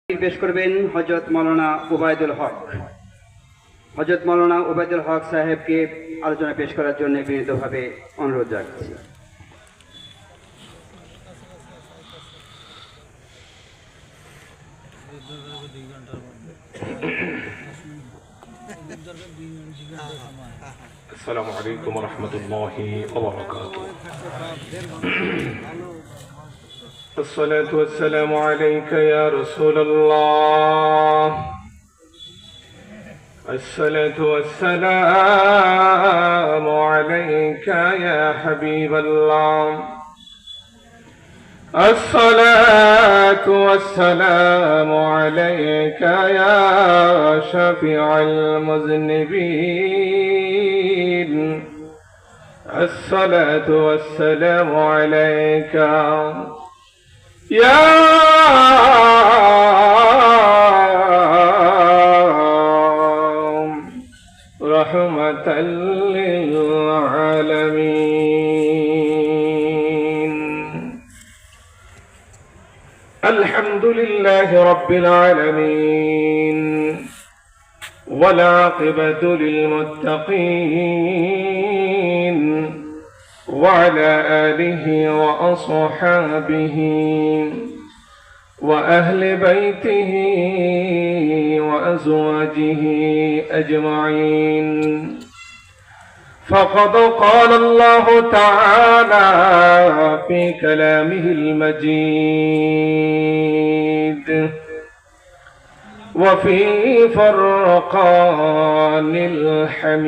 পেশ করবেন হযরত মাওলানা ওবায়দুল হক। হযরত মাওলানা ওবায়দুল হক সাহেবকে আলোচনা পেশ করার জন্য বিনীতভাবে অনুরোধ জানাচ্ছি। السلام عليكم ورحمة الله وبركاته. الصلاة والسلام عليك يا رسول الله. الصلاة والسلام عليك يا حبيب الله. الصلاة والسلام عليك يا شفيع المذنبين. الصلاة والسلام عليك يا رحمة للعالمين. الحمد لله رب العالمين والعاقبة للمتقين وعلى آله وأصحابه وأهل بيته وأزواجه أجمعين. فقد قال الله تعالى في كلامه المجيد وفي فرقان الحميد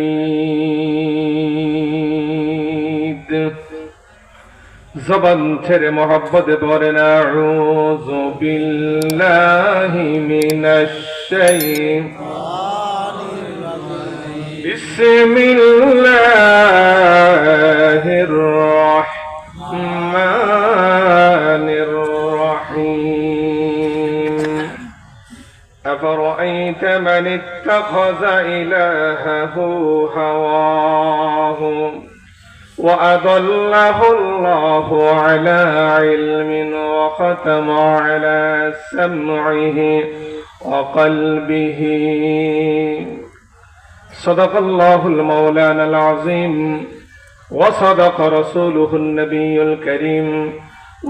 زبان تر محبت بورنا أعوذ بالله من الشيطان بسم الله الرحمن الرحيم. أفرأيت من اتخذ إلهه هواه وأضله الله على علم وختم على سمعه وقلبه. صدق الله المولانا العظيم وصدق رسوله النبي الكريم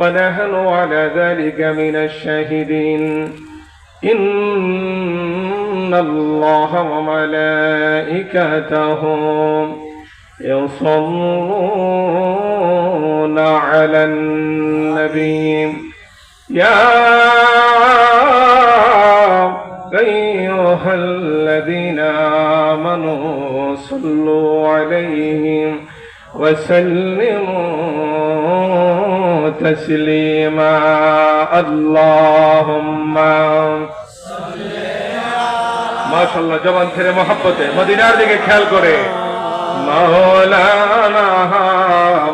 ونحن على ذلك من الشاهدين. إن الله وملائكته يصلون على النبي يا أيها الذين آمنوا صلوا عليه وسلموا تسليما. اللهم মাশাআল্লাহ জবান ছেড়ে মহব্বতে মদিনার দিকে খেয়াল করে مولانا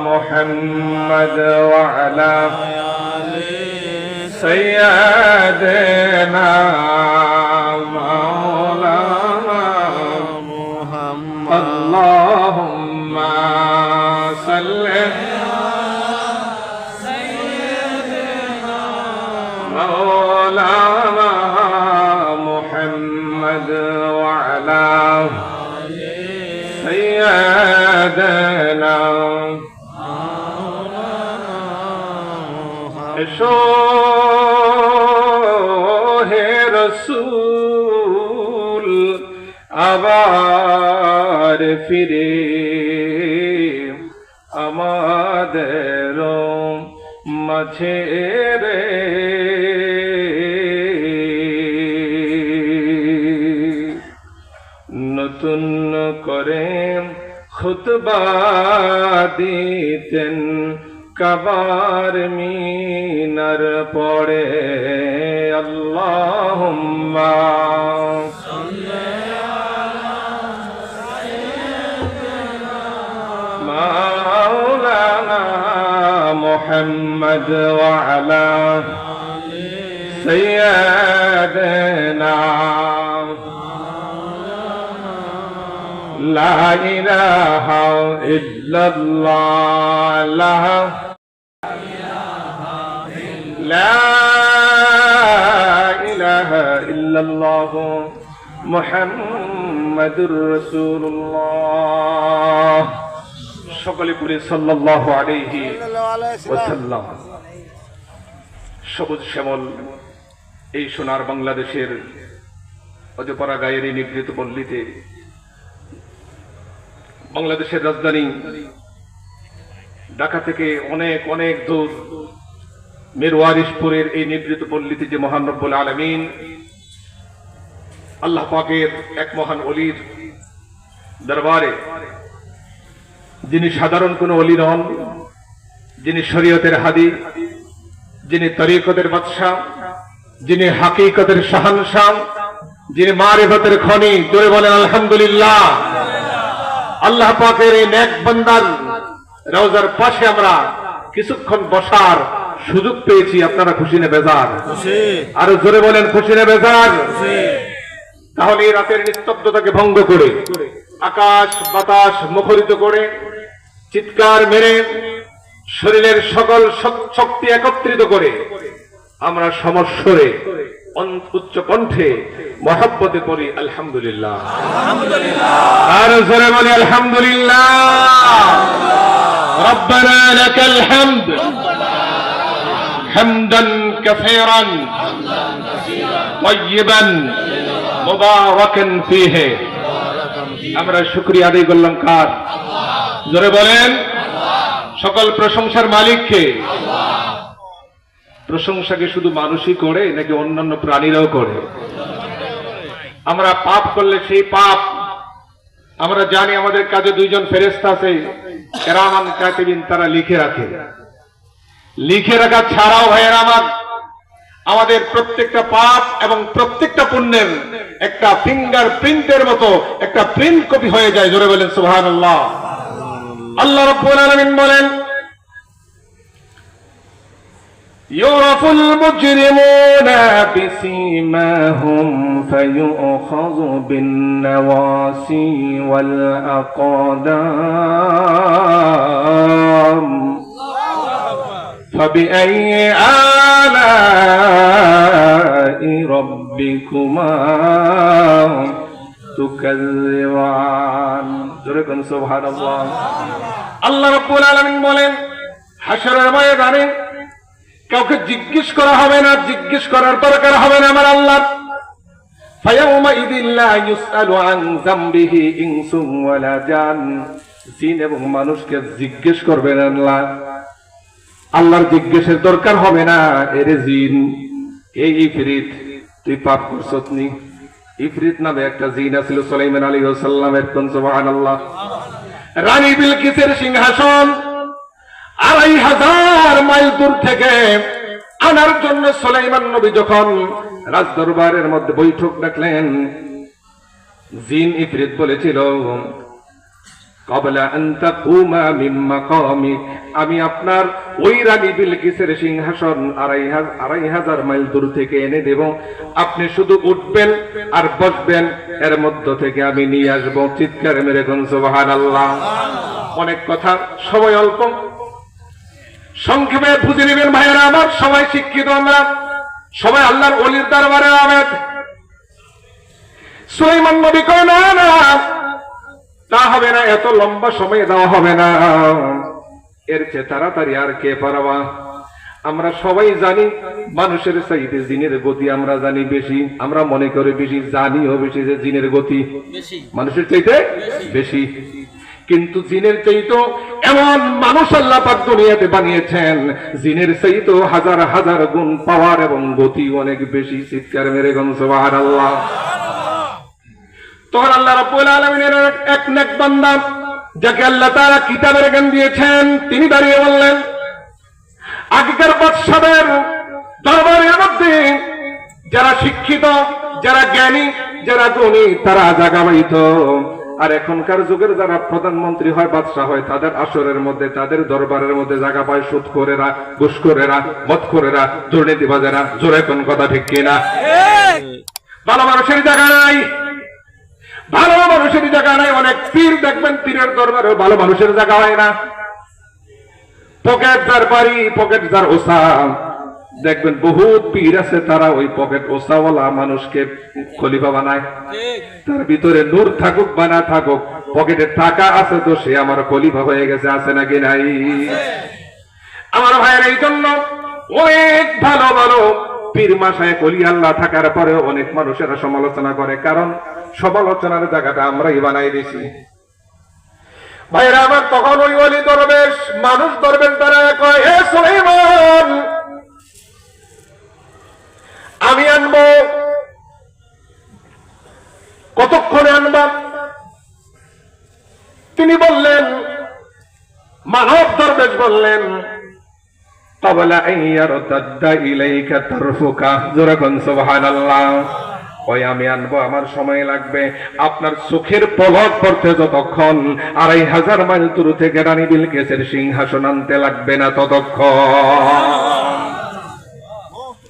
محمد وعلى سيدنا مولانا محمد اللهم صل سيدنا مولانا محمد وعلى سيدنا এসো হে রসূল আবার ফিরে আমাদের মাঝে রে। নতুন করে খুতবা দিতেন কাবার মিনার পড়ে। আল্লাহুম্মা মাওলানা মুহাম্মদ ওয়া আলা সাইয়্যিদিনা লা ইলাহা ইল্লাল্লাহ লা ইলাহা ইল্লাল্লাহু মুহাম্মাদুর রাসূলুল্লাহ। সকলে বলি সাল্লাল্লাহু আলাইহি ওয়াসাল্লাম। সবুজ শ্যামল এই সোনার বাংলাদেশের অজপাড়া গায়ের এই নিভৃত পল্লীতে, বাংলাদেশের রাজধানী ঢাকা থেকে অনেক অনেক দূর মিরওয়ারিশপুরের এই নিভৃত পল্লীতে যে মহান রব্বুল আলামিন আল্লাহ পাকের এক মহান ওলির দরবারে, যিনি সাধারণ কোন ওলি নন, যিনি শরীয়তের হাদি, যিনি তরিকতের বাদশাহ, যিনি হাকিকতের শাহানশাহ, যিনি মারিফতের খনি, জোরে বলেন আলহামদুলিল্লাহ। আল্লাহ পাকের এই নেক বান্দার রওজার পাশে আমরা কিছুক্ষণ বসার সুযোগ পেয়েছি। আপনারা খুশি না বেজার? আরো জোরে বলেন খুশি না বেজার? তাহলে এই রাতের নিস্তব্ধতাকে ভঙ্গ করে, আকাশ বাতাস মুখরিত করে, চিৎকার মেরে, শরীরের সকল শক্তি একত্রিত করে আমরা সমস্বরে উচ্চ কণ্ঠে মহব্বতে পড়ি আলহামদুলিল্লাহ। আর জোরে বলি আলহামদুলিল্লাহ। রব্বানা লাকাল হামদ হামদান কাসীরান তাইয়িবান মুবারাকান ফীহি। আমরা শুকরিয়া আদায় করলাম কার? জোরে বলেন। সকল প্রশংসার মালিককে। প্রশংসাকে শুধু মানুষই করে নাকি অন্যান্য প্রাণীরাও করে? আমরা পাপ করলে সেই পাপ আমরা জানি আমাদের কাছে দুইজন ফেরেশতা আছে, কিরামান কাতিবিন, তারা লিখে রাখে। লিখে রাখা ছাড়াও ভাইয়েরা আমার, আমাদের প্রত্যেকটা পাপ এবং প্রত্যেকটা পুণ্যের একটা ফিঙ্গার প্রিন্টের মতো একটা প্রিন্ট কপি হয়ে যায়। জোরে বলেন সুবহানাল্লাহ। আল্লাহ রাব্বুল আলামিন বলেন, ইউরাফুল মুজরিমুনা বিসীমাহুম ফায়ুখাযু বিন-নাওয়াসি ওয়াল আকদাম ফাবিআইয়ি আলাই রাব্বিকুমা তুকাজ্জিবান। জোরে কোন সুবহানাল্লাহ। আল্লাহ রাব্বুল আলামিন বলেন, হাশরের ময়দানে কাউকে জিজ্ঞেস করা হবে না, জিজ্ঞেস করার দরকার হবে না আমার আল্লাহ। ফায়াউমা ইযিল লা ইউসআলু আন যামবিহি ইনসুন ওয়ালা জান। জিন এবং মানুষকে জিজ্ঞেস করবেন আল্লাহ। আল্লাহর জিজ্ঞেসের দরকার হবে না। এরে জিন, এই ইফরিত, তুই পাপ করছস নি? ইফরিত নামে একটা জিন আছিল সুলাইমান আলাইহিস সালামের। কোন সুবহানাল্লাহ। রানী বিলকিসের সিংহাসন ২৫০০ মাইল দূর থেকে আনার জন্য সুলাইমান নবী যখন রাজদরবারের মধ্যে বৈঠক ডাকলেন, জিন ইফরিত বলেছিল, ক্বাবলা আন তাকুমা মিন মাকামিক, আমি আপনার ওই রানী বিলকিসের সিংহাসন ২৫০০ মাইল দূর থেকে এনে দেব। আপনি শুধু উঠবেন আর বসবেন, এর মধ্য থেকে আমি নিয়ে আসবো। চিৎকার মেরে কোন সুবহানাল্লাহ। অনেক কথা, সময় অল্প, সংক্ষেপে বুঝে নেবেন ভাইয়েরা আমার। সবাই শিক্ষিত, আমরা সবাই আল্লাহর ওলির দরবারে আমেদ। সুলাইমান নবী কয়, না না, তা হবে না, এত লম্বা সময় দেওয়া হবে না, এর চেয়ে তাড়াতাড়ি আর কে পারবা। আমরা সবাই জানি মানুষের চাইতে জিনের গতি আমরা জানি বেশি। আমরা মনে করি বেশি, জানিও বেশি যে জিনের গতি মানুষের চাইতে বেশি। কিন্তু জিনের চাইতো এমন মানুষ আল্লাহ পাক দুনিয়াতে বানিয়েছেন, জিনের চাইতো হাজার হাজার গুণ পাওয়ার এবং গতি অনেক বেশি। চিৎকার মেরে কোন সুবহানাল্লাহ। তখন আল্লাহ রাব্বুল আলামিনের এক নেক বান্দা, যাকে আল্লাহ তাআলা কিতাবের জ্ঞান দিয়েছেন, তিনি দাঁড়িয়ে বললেন, আগেকার বাদশাদের দরবারের মধ্যে যারা শিক্ষিত, যারা জ্ঞানী, যারা গুণী, তারা জায়গা পাইত। আর এখনকার যুগের যারা প্রধানমন্ত্রী হয়, বাদশাহ হয়, তাদের আসরের মধ্যে, তাদের দরবারের মধ্যে জায়গা পায় সুদখোরেরা, ঘুষখোরেরা, মদখোরেরা, দুর্নীতিবাজেরা। জোরে কোন কথা ঠিক কিনা? ভালো মানুষের জায়গা নাই, ভালো মানুষের জায়গা নাই। অনেক পীর দেখবেন, পীরের দরবারে ভালো মানুষের জায়গা হয় না। পকেট যার বাড়ি, পকেট যার ওসা, দেখবেন বহুত পীর আছে, তারা ওই পকেট ওসাওয়ালা মানুষকে খলিফা বানায়। তার ভিতরে নূর থাকুক বা না থাকুক, পকেটে টাকা আছে তো সে আমার খলিফা হয়ে গেছে, আছে নাকি নাই? আমার ভাইয়ের এই জন্য অনেক ভালো ভালো পীর মাসায় কলি আল্লাহ থাকার পরেও অনেক মানুষেরা সমালোচনা করে, কারণ সমালোচনার জায়গাটা আমরাই বানাই দিয়েছি। ভাইরা আমার, তখন ওই অলি দরবেশ মানুষ ধরবেন, তারা কয়, হে সুলাইমান, আমি আনবো। কতক্ষণে আনবা? তিনি বললেন, মানব দরবেশ বললেন, ক্বাবলা আন ইয়ারতাদ্দা ইলাইকা তারফুকা। জোরে কোন সুবহানাল্লাহ। ওই আমি আনবো, আমার সময় লাগবে। আপনার চোখের পলক পড়তে যতক্ষণ ২৫০০ মাইল দূর থেকে রানী বিলকিসের সিংহাসন আনতে লাগবে না ততক্ষণ।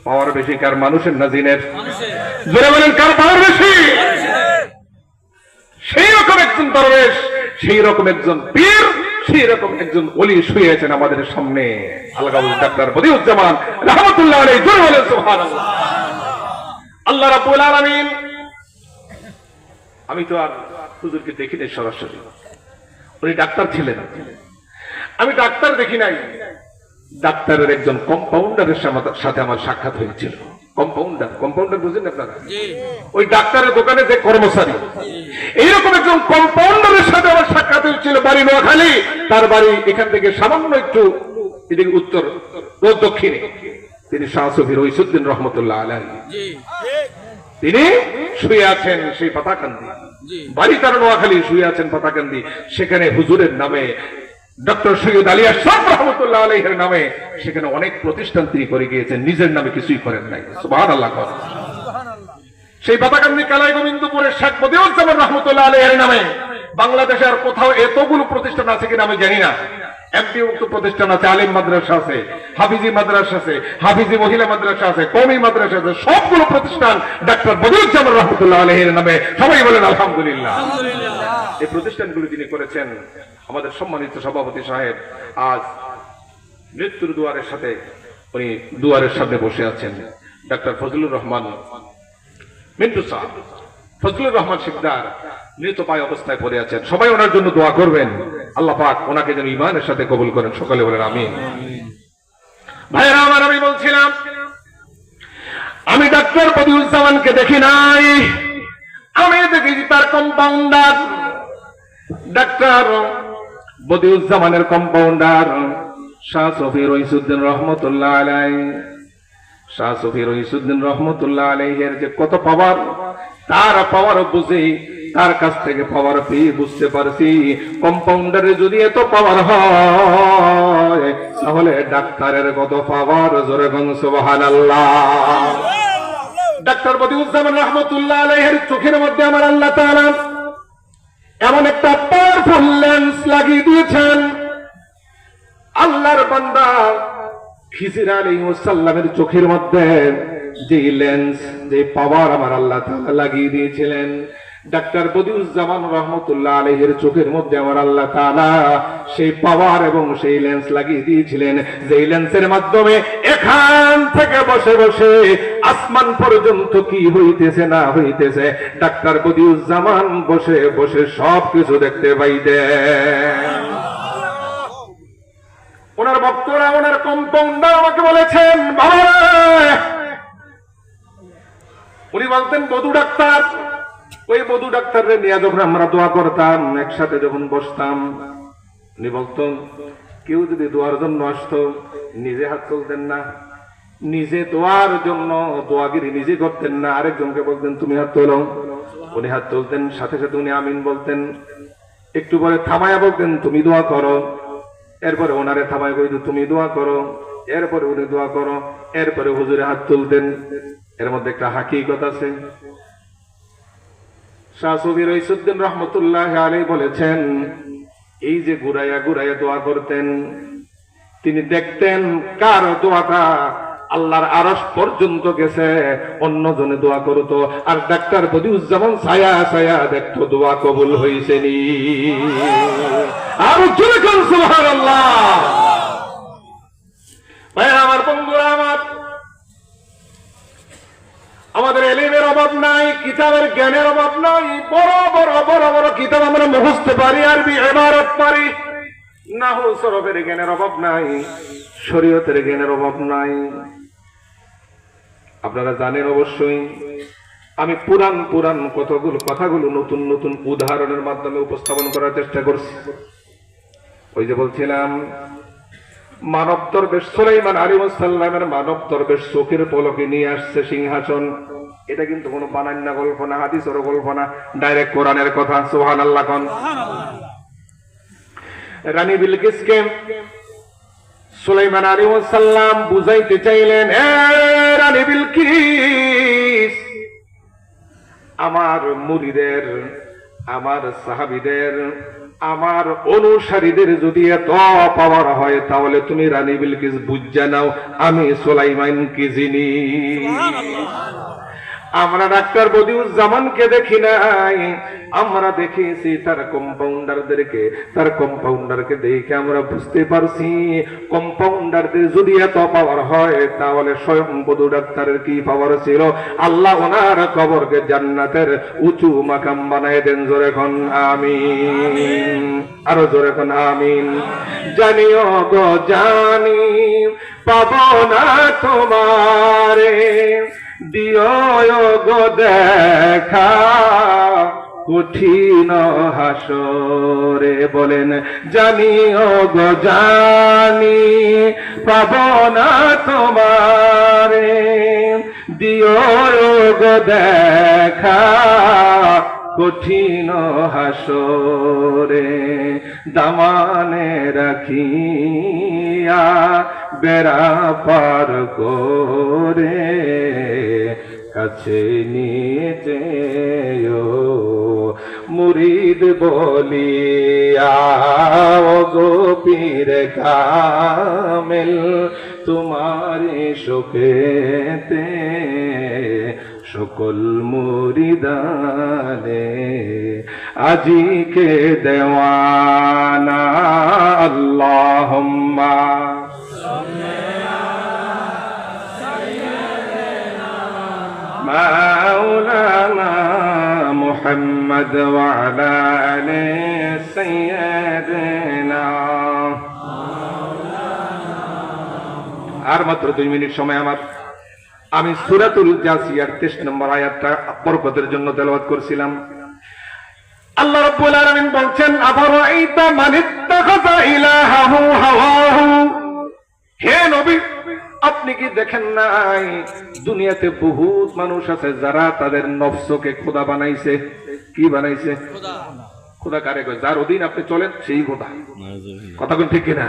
পাওয়ার বেশি কার, মানুষের না জিনের? জোরে বলেন, কার পাওয়ার বেশি? সেই রকম একজন দরবেশ, সেই রকম একজন পীর, সেই রকম একজন ওলি শুয়েছেন আমাদের সামনে, আলহাজ ডাক্তার বদিউজ্জামান রাহমাতুল্লাহ আলাইহি। জোরে বলেন সুবহানাল্লাহ। আল্লাহ রাব্বুল আলামিন, আমি তো আর হুজুরকে দেখি নাই সরাসরি, উনি ডাক্তার ছিলেন, আমি ডাক্তার দেখি নাই। ডাক্তারের একজন কম্পাউন্ডারের সাথে আমার সাক্ষাৎ হয়েছিল। কম্পাউন্ডার বুঝেন আপনারা? ওই ডাক্তারের দোকানে যে কর্মচারী, এইরকম একজন কম্পাউন্ডারের সাথে আমার সাক্ষাৎ হয়েছিল। বাড়ি নোয়াখালী, তার বাড়ি এখান থেকে সামান্য একটু এদিকে উত্তর দক্ষিণে। তিনি শাহ সফি রইসুদ্দিন রহমতুল্লাহ আলাইহি, তিনি শুয়ে আছেন সেই পাতাকান্দি, বাড়ি তার নোয়াখালী, শুয়ে আছেন পাতাকান্দি। সেখানে হুজুরের নামে, ডক্টর সৈয়দ আলী আশরাফ রহমতুল্লাহ আলাইহির নামে সেখানে অনেক প্রতিষ্ঠান তিনি করে গিয়েছেন, নিজের নামে কিছুই করেন নাই। সুবহানাল্লাহ। সেই পাতাকান্দি কালাই গোবিন্দপুরের শেখ বদিউজ্জামান রহমতুল্লাহ আলাইহির নামে বাংলাদেশে আর কোথাও এতগুলো প্রতিষ্ঠান আছে কিনা আমি জানি না। এমপিভুক্ত প্রতিষ্ঠান আছে, আলিম মাদ্রাসা আছে, হাফিজি মাদ্রাসা আছে, হাফিজি মহিলা মাদ্রাসা আছে, কওমি মাদ্রাসা আছে, সবগুলো প্রতিষ্ঠান ডাক্তার বদিউজ্জামান রহমতুল্লাহ আলাইহির নামে। সবাই বলেন আলহামদুলিল্লাহ। এই প্রতিষ্ঠানগুলো তিনি করেছেন। আমাদের সম্মানিত সভাপতি সাহেব আজ মৃত্যুর দুয়ারের সাথে, উনি দুয়ারের সামনে বসে আছেন। ডাক্তার ফজলুর রহমান মিন্টু সাহেব, ফজলুর রহমান শিকদার মৃতপায় অবস্থায় পড়ে আছেন। সবাই ওনার জন্য দোয়া করবেন, আল্লাহ পাক ওনাকে যেন ঈমানের সাথে কবুল করেন। সকালে বলেন আমিন। ভাইরা আমার, আমি বলছিলাম, আমি ডাক্তার বদিউজ্জামানকে দেখি নাই, আমি দেখেছি তার কম্পাউন্ডার। ডাক্তার বদিউজ্জামানের কম্পাউন্ডার শাহ সফি রইসুদ্দিন রহমতুল্লাহ আলাইহি। শাহ সফি রইসুদ্দিন রহমতুল্লাহ আলাইহির যে কত পাওয়ার, তার পাওয়ার বুঝি, তার কাছ থেকে পাওয়ার পেয়ে বুঝতে পারছি, কম্পাউন্ডারে যদি এত পাওয়ার হয় তাহলে ডাক্তারের কত পাওয়ার। জোরে বলেন সুবহানাল্লাহ। ডাক্তার বদিউজ্জামান রহমতুল্লাহ আলাইহির চোখের মধ্যে আমার আল্লাহ তাআলা এমন একটা পাওয়ারফুল লেন্স লাগিয়ে দিয়েছেন। আল্লাহর বান্দা খিজির আলাইহিস সালামের চোখের মধ্যে যে লেন্স, যে পাওয়ার আমার আল্লাহ তাআলা লাগিয়ে দিয়েছিলেন, ডাক্তার বদিউজ্জামান রহমতুল্লাহ আলাইহির চোখের মধ্যে আমার আল্লাহ তাআলা সেই পাওয়ার এবং সেই লেন্স লাগিয়ে দিয়েছিলেন, যে লেন্সের মাধ্যমে এখান থেকে বসে বসে আসমান পর্যন্ত কি হইতেছে না হইতেছে ডাক্তার বদিউজ্জামান বসে বসে সবকিছু দেখতে পাইতেন। ওনার ভক্তরা, ওনার কম্পাউন্ডার আমাকে বলেছেন, বাবা, উনি বলতেন বধু ডাক্তার। ওই বধু ডাক্তারের নিয়ে যখন আমরা দোয়া করতাম, একসাথে যখন বসতাম, উনি বলতেন, কেউ যদি দোয়ার জন্য আসতো নিজে হাত তুলতেন না, নিজে দোয়ার জন্য দোয়াগিরি নিজে করতেন না, আরেকজনকে বলতেন তুমি হাত তোলো। উনি হাত তুলতেন, সাথে সাথে উনি আমিন বলতেন, একটু পরে থামায়া বলতেন তুমি দোয়া করো, এরপরে ওনারে থামায় কইতো তুমি দোয়া করো, এরপরে উনি দোয়া করো, এরপরে হুজুরে হাত তুলতেন। এর মধ্যে একটা হাকিকত আছে। শাহ সফি রইসুদ্দিন রহমতুল্লাহ আলাইহি বলেছেন, এই যে ঘুরাইয়া ঘুরাইয়া দোয়া করতেন, তিনি দেখতেন কার দোয়াটা আল্লাহর আরশ পর্যন্ত গেছে, অন্যজনে দোয়া করতো, আর ডাক্তার বদিউজ্জামান ছায়া ছায়া দেখতো দোয়া কবুল হইছে নি। আর জোরে কোন সুবহানাল্লাহ। ভাই আমার, বন্ধুরা আমার, আমাদের এলিমের অভাব নাই, কিতাবের জ্ঞানের অভাব নাই। বড় বড় বড় বড় কিতাব আমরা মুখস্থ পারি, আরবি ইবারত পারি। নাহু সরফের জ্ঞানের অভাব নাই, শরীয়তের জ্ঞানের অভাব নাই। আপনারা জানেন অবশ্যই, আমি পুরান পুরান কথাগুলো নতুন নতুন উদাহরণের মাধ্যমে উপস্থাপন করার চেষ্টা করছি। ওই যে বলছিলাম, মানব দরবেশ সুলাইমান আলাইহিস সালামের মানব দরবেশ চোখের পলকে নিয়ে আসছে সিংহাসন। এটা কিন্তু কোনো বানান্না গল্প না, হাদিসের গল্প না, ডাইরেক্ট কোরআনের কথা। সুবহানাল্লাহ কোন। রানী বিলকিসকে সুলাইমান আলাইহিস সালাম বুঝাইতে চাইলেন, এ রানী বিলকিস, আমার মুরিদের, আমার সাহাবীদের, আমার অনুসারীদের যদি এত পাওয়ার হয়, তাহলে তুমি রানী বিলকিস বুঝা নাও আমি সুলাইমান কি জিনি। আমরা ডাক্তার বদিউজ্জামানকে দেখি নাই, আমরা দেখেছি তার কম্পাউন্ডারদেরকে। তার কম্পাউন্ডারকে দেখে আমরা বুঝতে পারছি, কম্পাউন্ডারদের যদি এত পাওয়ার হয়, তাহলে স্বয়ং বধু ডাক্তারের কি পাওয়ার ছিল। আল্লাহ ওনার কবরকে জান্নাতের উঁচু মাকাম বানায় দেন। জোরে কোন আমিন, আরো জোরে কোন আমিন। জানিও গো জানি পাবো না তোমারে, দিও গো দেখা কঠিন হাসরে। বলেন, জানিও গো জানি পাব না তোমারে, দিও গো দেখা কঠিন হাসরে। দামানে রাখিয়া বেড়া পার করে, কাছে নিয়ে মুরিদ বলিয়া গো পীর কামেল, তোমারি শোকেতে সকল মুরিদানে আজিকে দেওয়ানা। আল্লাহুম্মা মাওলানা মুহাম্মদ ওয়া আলা আলি সাইয়্যিদিনা। আর মাত্র 2 মিনিট সময় আমার। আমি সূরাতুল জাসিয়ার 23 নম্বর আয়াতটা বরকতের জন্য তেলাওয়াত করছিলাম। আল্লাহ রাব্বুল আলামিন বলছেন, আফারাআইতা মান ইত্তাখাযা ইলাহাহু হাওয়াহু। হে নবী, আপনি কি দেখেন নাই, দুনিয়াতে বহুত মানুষ আছে যারা তাদের নফসকে খোদা বানাইছে। কি বানাইছে? খোদা কারে কয়? যার অধীন আপনি চলেন সেই খোদা। কথা কোন ঠিক কিনা?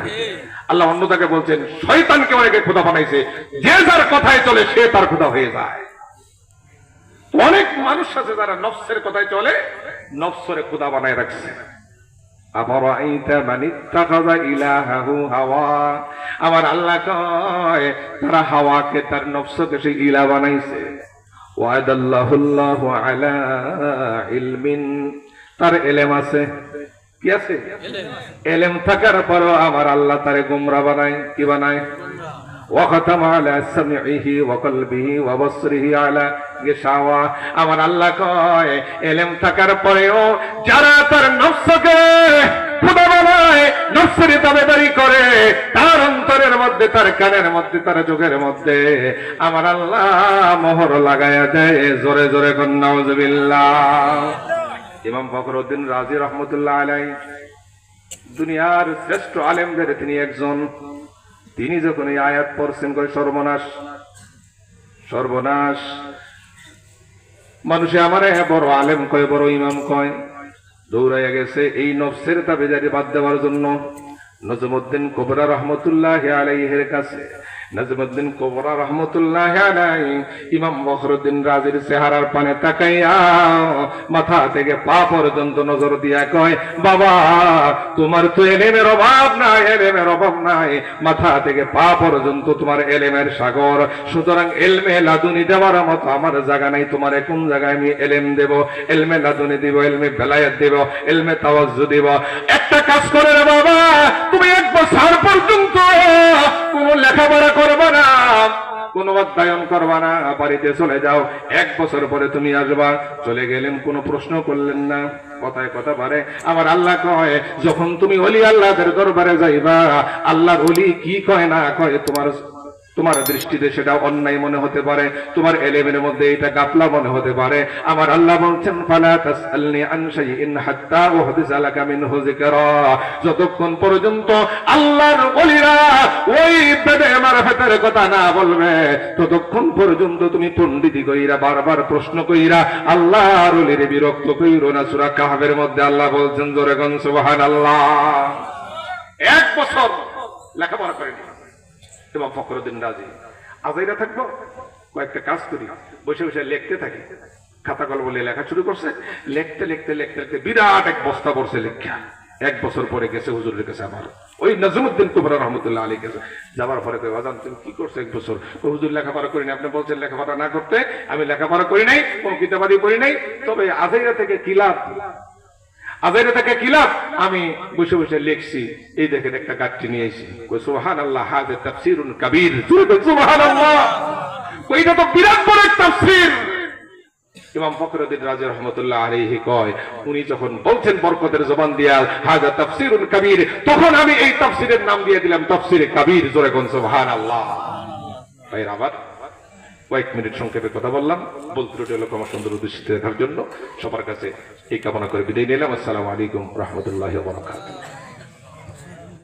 আল্লাহ অন্যটাকে বলছেন, শয়তানকে অনেকে খোদা বানাইছে, যে যার কথায় চলে সে তার খোদা হয়ে যায়। অনেক মানুষ আছে যারা নফসের কথায় চলে, নফসরে খোদা বানায় রাখছে। আমার আল্লাহ কয়, তারা হাওয়াকে, তার নফসকে সে ইলা বানাইছে। ওয়াদাল্লাহুল্লাহু আলা ইলমিন, তার এলেম আছে। কি আছে? এলেম থাকার পরও আমার আল্লাহ তারে গুমরা বানায়। কি বানায়? ওয়াখাতামা আলা সামিহি ওয়া কলবিহি ওয়া বসরিহি আলা গিশাওয়া। আমার আল্লাহ কয়, এলেম থাকার পরেও যারা তার নফসকে খোদা বানায়, নফসের তাবেদারি করে, তার অন্তরের মধ্যে, তার কানের মধ্যে, তার চোখের মধ্যে আমার আল্লাহ মোহর লাগায়া দেয়। জোরে জোরে কোন নাউজুবিল্লাহ। ইমাম ফখরুদ্দিন রাজি রহমতুল্লাহ আলাইহি, দুনিয়ার শ্রেষ্ঠ আলেমদের তিনি একজন। তিনি যখন এই আয়াত পড়ছেন, কয় সর্বনাশ, সর্বনাশ। মানুষে আমারে বড় আলেম কয়, বড় ইমাম কয়, দৌড়াইয়া গেছে এই নফসের তাবেদারি বাদ দেওয়ার জন্য নজমুদ্দিন কুবরা রহমতুল্লাহ আলাইহির কাছে। নজমুদ্দিন কুবরা রহমতুল্লাহ আলাইহি ইমাম ফখরুদ্দিন রাজির চেহারার পানে তাকাইয়া মাথা থেকে পা পর্যন্ত নজর দিয়া কয়, বাবা তোমার তো এলেমের অভাব নাই, এলেমের অভাব নাই, মাথা থেকে পা পর্যন্ত তোমার এলেমের সাগর। সুতরাং এলমে লাদুনি দেওয়ার মতো আমার জায়গা নাই। তোমার কোন জায়গায় আমি এলেম দেব? এলমে লাদুনি দিব, এলমে বেলায়েত দেব, এলমে তাওয়াজ্জু দিব। একটা কাজ করে রে বাবা, তুমি 1 বছর পর্যন্ত কোন লেখাপড়া করবে না, কোনো অধ্যয়ন করবা না, বাড়িতে চলে যাও, 1 বছর পরে তুমি আসবা। চলে গেলেন, কোনো প্রশ্ন করলেন না, কথায় কথা বাড়ে। আমার আল্লাহ কয়, যখন তুমি ওলি আল্লাহদের দরবারে যাইবা, আল্লাহর ওলি কি কয় না কয় তোমার দৃষ্টিতে সেটা অন্যায় মনে হতে পারে, তোমার এলেমের মধ্যে এটা গাফলা মনে হতে পারে। আমার আল্লাহ বলছেন, ফালা তাসআলনি আন শাইইন হাত্তা উহদিসা লাকা মিনহু যিকরা। যতক্ষণ পর্যন্ত আল্লাহর ওলিরা ওই বেদে মারফতের কথা না বলবে, ততক্ষণ পর্যন্ত তুমি পণ্ডিতি কইরা বারবার প্রশ্ন কইরা আল্লাহর ওলির বিরক্ত কইরো না। সূরা কাহফের মধ্যে আল্লাহ বলছেন, জোরে কোন সুবহানাল্লাহ। 1 বছর লেখাপড়া করেনি এবং ফখরুদ্দিন রাজি। আজাইরা থাকবো, কয়েকটা কাজ করি, বসে বসে লিখতে থাকি। খাতা কলম বলে লেখা শুরু করছে, লিখতে লিখতে লিখতে লিখতে বিরাট এক বস্তা পড়ছে লেখা। 1 বছর পরে গেছে হুজুরের কাছে, আমার ওই নাজমুদ্দিন কুবরা রহমতুল্লাহ আলী কাছে। যাবার পরে কই, বাজান তুমি কি করছো 1 বছর? হুজুর লেখাপড়া করিনি। আপনি বলছেন লেখাপড়া না করতে, আমি লেখাপড়া করি নাই, কোনো কিতাবাদি করি নাই, তবে আজাইরা থেকে কি লাভ, আজাইরা থেকে কি লাভ, আমি বসে বসে লিখছি। এই দেখেন একটা গাছটি নিয়ে এসেছি। সুবহানাল্লাহ, হাযা তাফসীরুন কাবীর। সুবহানাল্লাহ, ওইটা তো বিরাট বড় একটা তাফসীর। ইমাম ফখরুদ্দিন রাজি রহমতুল্লাহ আলাইহি কয়, উনি যখন বলছেন বরকতের জবান দিয়া হাযা তাফসীরুন কাবীর, তখন আমি এই তাফসীরের নাম দিয়ে দিলাম তাফসীরে কাবীর। জোরে কোন সুবহানাল্লাহ। ভাইরা আবার কয়েক মিনিট সংক্ষেপে কথা বললাম, বলতে ত্রুটি হলো ক্ষমা সুন্দর উদ্দেশ্যে দেখার জন্য। সবার কাছে এই কামনা করে বিদায় নিলাম। আসসালামু আলাইকুম রহমতুল্লাহি ওয়া বারাকাতুহু।